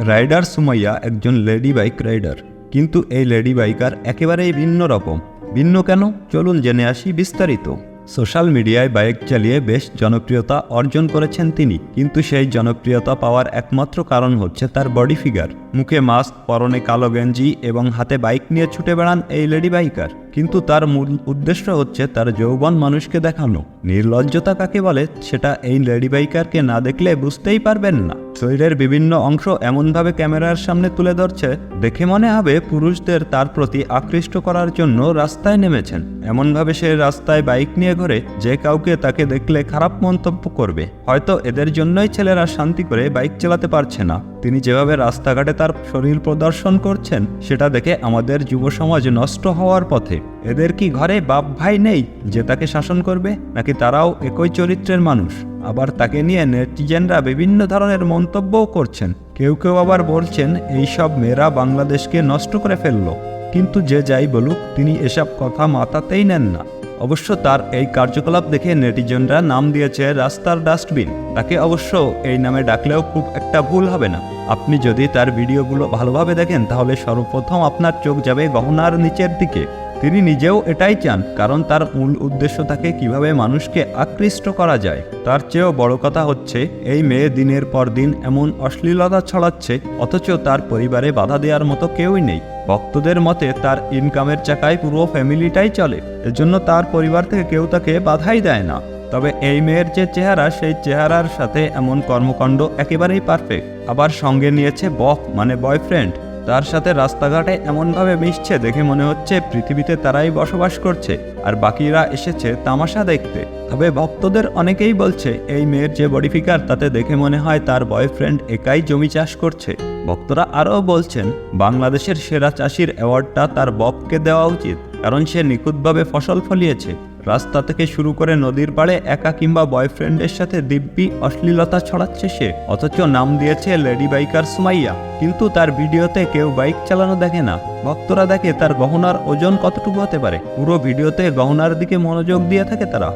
Rider Sumaiya একজন lady bike rider, কিন্তু এই লেডি বাইকার একেবারেই ভিন্ন রকম। ভিন্ন কেন, চলুন জেনে আসি বিস্তারিত। সোশ্যাল মিডিয়ায় বাইক চালিয়ে বেশ জনপ্রিয়তা অর্জন করেছেন তিনি, কিন্তু সেই জনপ্রিয়তা পাওয়ার একমাত্র কারণ হচ্ছে তার বডি ফিগার। মুখে মাস্ক, পরনে কালো গেঞ্জি এবং হাতে বাইক নিয়ে ছুটে বেড়ান এই লেডি বাইকার, কিন্তু তার মূল উদ্দেশ্য হচ্ছে তার যৌবন মানুষকে দেখানো। নির্লজ্জতা কাকে বলে সেটা এই লেডি বাইকারকে না দেখলে বুঝতেই পারবেন না। শরীরের বিভিন্ন অংশ এমনভাবে ক্যামেরার সামনে তুলে ধরছে, দেখে মনে হবে পুরুষদের তার প্রতি আকৃষ্ট করার জন্য রাস্তায় নেমেছেন। এমনভাবে সে রাস্তায় বাইক নিয়ে ঘোরে যে কাউকে তাকে দেখলে খারাপ মন্তব্য করবে। হয়তো এদের জন্যই ছেলেরা শান্তি করে বাইক চালাতে পারছে না। তিনি যেভাবে রাস্তাঘাটে তার শরীর প্রদর্শন করছেন সেটা দেখে আমাদের যুব সমাজ নষ্ট হওয়ার পথে। এদের কি ঘরে বাপ ভাই নেই যে তাকে শাসন করবে, নাকি তারাও একই চরিত্রের মানুষ? আবার তাকে নিয়ে নেটিজেনরা বিভিন্ন ধরনের মন্তব্যও করছেন। কেউ কেউ আবার বলছেন এইসব মেয়েরা বাংলাদেশকে নষ্ট করে ফেললো। কিন্তু যে যাই বলুক, তিনি এসব কথা মাথাতেই নেন না। অবশ্য তার এই কার্যকলাপ দেখে নেটিজনরা নাম দিয়েছে রাস্তার ডাস্টবিন। তাকে অবশ্য এই নামে ডাকলেও খুব একটা ভুল হবে না। আপনি যদি তার ভিডিওগুলো ভালোভাবে দেখেন তাহলে সর্বপ্রথম আপনার চোখ যাবে গহনার নিচের দিকে। তিনি নিজেও এটাই চান, কারণ তার মূল উদ্দেশ্য থাকে কিভাবে মানুষকে আকৃষ্ট করা যায়। তার চেয়েও বড় কথা হচ্ছে এই মেয়ে দিনের পর দিন এমন অশ্লীলতা ছড়াচ্ছে, অথচ তার পরিবারে বাধা দেওয়ার মতো কেউই নেই। ভক্তদের মতে তার ইনকামের চাকায় পুরো ফ্যামিলিটাই চলে, এজন্য তার পরিবার থেকে কেউ তাকে বাধাই দেয় না। তবে এই মেয়ের যে চেহারা, সেই চেহারার সাথে এমন কর্মকাণ্ড একেবারেই পারফেক্ট। আবার সঙ্গে নিয়েছে বফ মানে বয়ফ্রেন্ড। তার সাথে রাস্তাঘাটে এমনভাবে মিশছে দেখে মনে হচ্ছে পৃথিবীতে তারাই বসবাস করছে আর বাকিরা এসেছে তামাশা দেখতে। তবে ভক্তদের অনেকেই বলছে এই মেয়ের যে বডি ফিগার তাতে দেখে মনে হয় তার বয়ফ্রেন্ড একাই জমি চাষ করছে। ভক্তরা আরও বলছেন বাংলাদেশের সেরা চাষির অ্যাওয়ার্ডটা তার বপকে দেওয়া উচিত, কারণ সে নিখুঁতভাবে ফসল ফলিয়েছে। রাস্তা থেকে শুরু করে নদীর পাড়ে একা কিংবা বয়ফ্রেন্ডের সাথে দিব্যি অশ্লীলতা ছড়াচ্ছে সে, অথচ নাম দিয়েছে লেডি বাইকার সুমাইয়া। কিন্তু তার ভিডিওতে কেউ বাইক চালানো দেখে না, ভক্তরা দেখে তার গহনার ওজন কতটুকু হতে পারে। পুরো ভিডিওতে গহনার দিকে মনোযোগ দিয়ে থাকে তারা।